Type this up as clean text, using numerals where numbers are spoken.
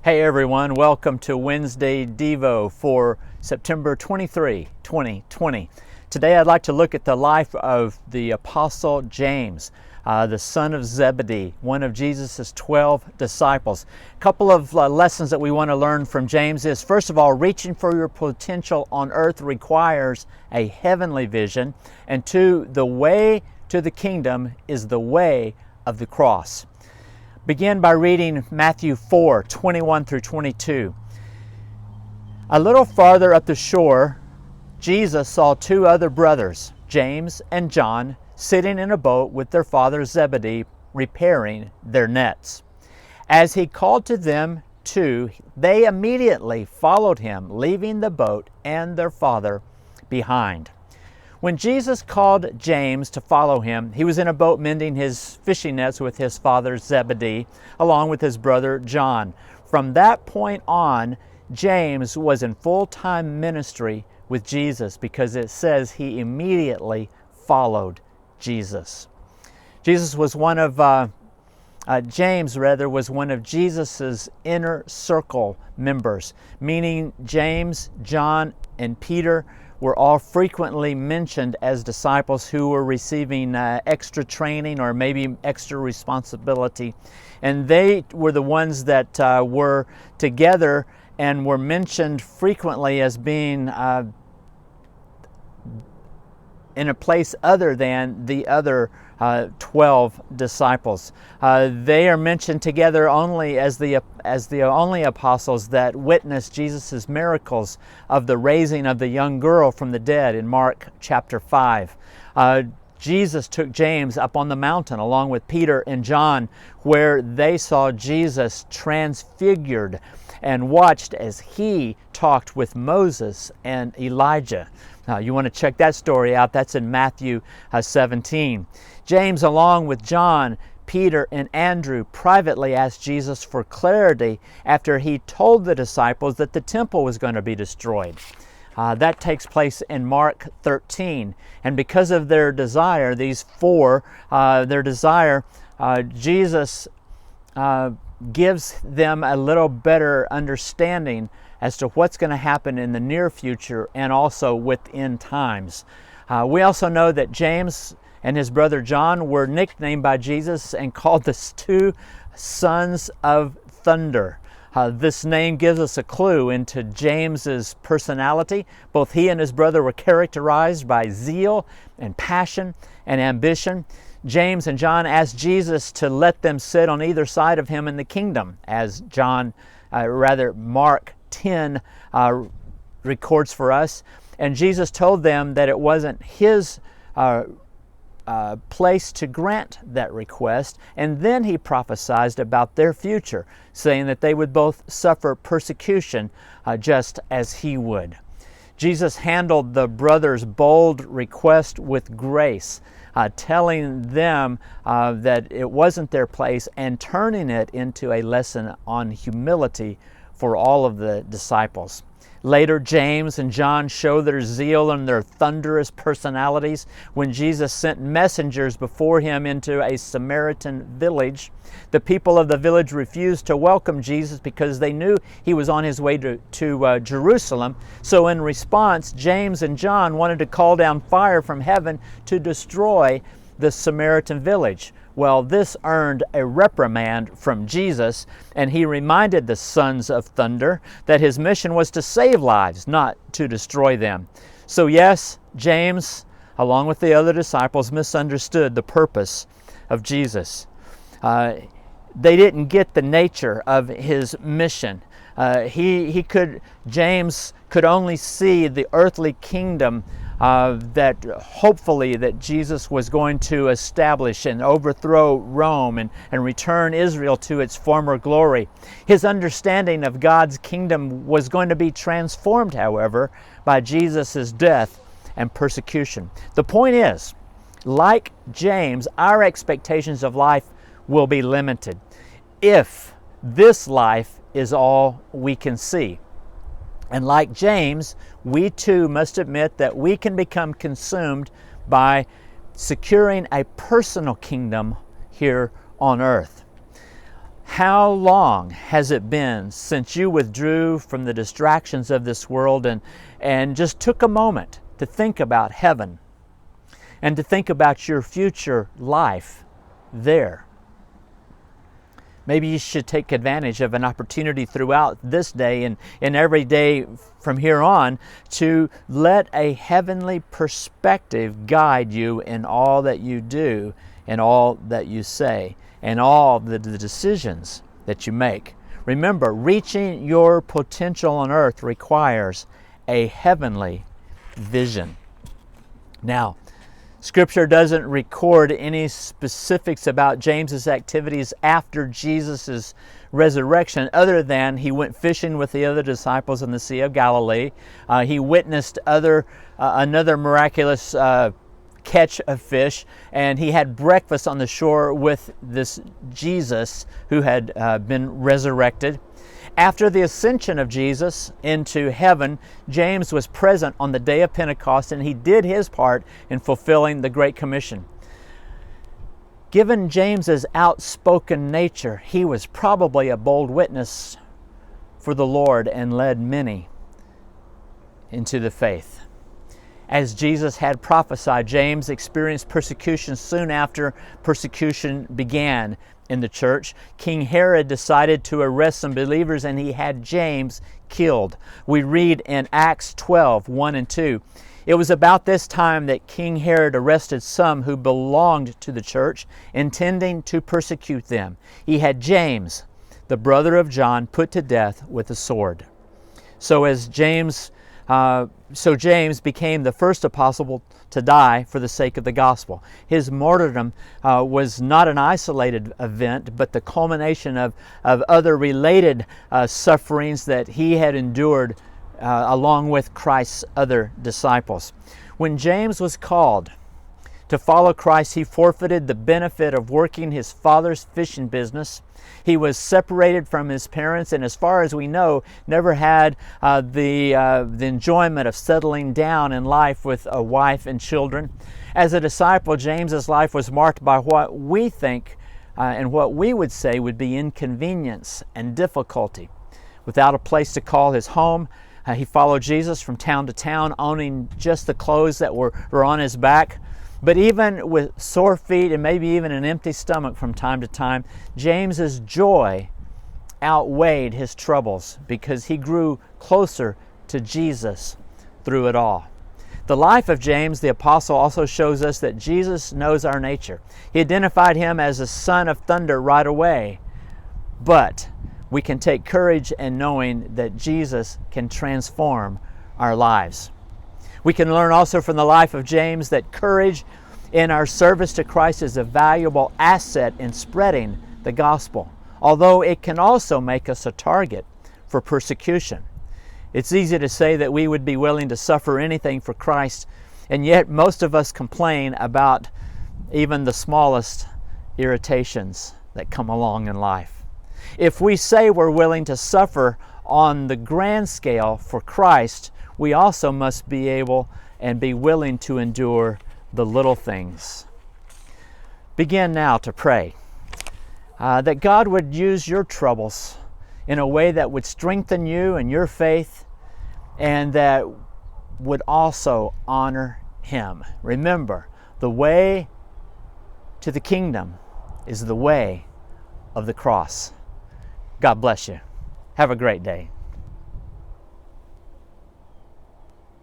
Hey everyone, welcome to Wednesday DEVO for September 23, 2020. Today I'd like to look at the life of the Apostle James, the son of Zebedee, one of Jesus' 12 disciples. A couple of lessons that we want to learn from James is, first of all, reaching for your potential on earth requires a heavenly vision, and two, the way to the kingdom is the way of the cross. Begin by reading Matthew 4, 21 through 22. A little farther up the shore, Jesus saw two other brothers, James and John, sitting in a boat with their father Zebedee, repairing their nets. As he called to them too, they immediately followed him, leaving the boat and their father behind. When Jesus called James to follow him, he was in a boat mending his fishing nets with his father Zebedee, along with his brother John. From that point on, James was in full-time ministry with Jesus because it says he immediately followed Jesus. James was one of Jesus's inner circle members, meaning James, John, and Peter were all frequently mentioned as disciples who were receiving extra training or maybe extra responsibility. And they were the ones that were together and were mentioned frequently as being in a place other than the other 12 disciples. They are mentioned together only as the only apostles that witnessed Jesus' miracles of the raising of the young girl from the dead in Mark chapter 5. Jesus took James up on the mountain along with Peter and John, where they saw Jesus transfigured and watched as he talked with Moses and Elijah. You want to check that story out. That's in Matthew 17. James, along with John, Peter, and Andrew, privately asked Jesus for clarity after he told the disciples that the temple was going to be destroyed. That takes place in Mark 13. And because of their desire, these four, Jesus gives them a little better understanding as to what's going to happen in the near future and also within times. We also know that James and his brother John were nicknamed by Jesus and called the two sons of thunder. This name gives us a clue into James's personality. Both he and his brother were characterized by zeal and passion and ambition. James and John asked Jesus to let them sit on either side of him in the kingdom, as Mark 10 records for us. And Jesus told them that it wasn't his place to grant that request, and then he prophesied about their future, saying that they would both suffer persecution just as he would. Jesus handled the brothers' bold request with grace, telling them that it wasn't their place and turning it into a lesson on humility for all of the disciples. Later, James and John show their zeal and their thunderous personalities when Jesus sent messengers before him into a Samaritan village. The people of the village refused to welcome Jesus because they knew he was on his way to Jerusalem. So in response, James and John wanted to call down fire from heaven to destroy the Samaritan village. Well, this earned a reprimand from Jesus, and he reminded the sons of thunder that his mission was to save lives, not to destroy them. So yes, James, along with the other disciples, misunderstood the purpose of Jesus. They didn't get the nature of his mission. James could only see the earthly kingdom that hopefully that Jesus was going to establish and overthrow Rome and return Israel to its former glory. His understanding of God's kingdom was going to be transformed, however, by Jesus' death and persecution. The point is, like James, our expectations of life will be limited if this life is all we can see. And like James, we too must admit that we can become consumed by securing a personal kingdom here on earth. How long has it been since you withdrew from the distractions of this world and just took a moment to think about heaven and to think about your future life there? Maybe you should take advantage of an opportunity throughout this day and every day from here on to let a heavenly perspective guide you in all that you do and all that you say and all the decisions that you make. Remember, reaching your potential on earth requires a heavenly vision. Now, Scripture doesn't record any specifics about James's activities after Jesus' resurrection, other than he went fishing with the other disciples in the Sea of Galilee. He witnessed another miraculous catch of fish, and he had breakfast on the shore with this Jesus who had been resurrected. After the ascension of Jesus into heaven, James was present on the day of Pentecost, and he did his part in fulfilling the Great Commission. Given James's outspoken nature, he was probably a bold witness for the Lord and led many into the faith. As Jesus had prophesied, James experienced persecution soon after persecution began in the church. King Herod decided to arrest some believers, and he had James killed. We read in Acts 12, 1 and 2. It was about this time that King Herod arrested some who belonged to the church, intending to persecute them. He had James, the brother of John, put to death with a sword. So James became the first apostle to die for the sake of the gospel. His martyrdom was not an isolated event, but the culmination of other related sufferings that he had endured along with Christ's other disciples. When James was called to follow Christ, he forfeited the benefit of working his father's fishing business. He was separated from his parents, and as far as we know, never had the enjoyment of settling down in life with a wife and children. As a disciple, James's life was marked by what we think and what we would say would be inconvenience and difficulty. Without a place to call his home, he followed Jesus from town to town, owning just the clothes that were on his back. But even with sore feet and maybe even an empty stomach from time to time, James's joy outweighed his troubles because he grew closer to Jesus through it all. The life of James the apostle also shows us that Jesus knows our nature. He identified him as a son of thunder right away, but we can take courage in knowing that Jesus can transform our lives. We can learn also from the life of James that courage in our service to Christ is a valuable asset in spreading the gospel, although it can also make us a target for persecution. It's easy to say that we would be willing to suffer anything for Christ, and yet most of us complain about even the smallest irritations that come along in life. If we say we're willing to suffer on the grand scale for Christ, we also must be able and be willing to endure the little things. Begin now to pray that God would use your troubles in a way that would strengthen you and your faith, and that would also honor Him. Remember, the way to the kingdom is the way of the cross. God bless you. Have a great day.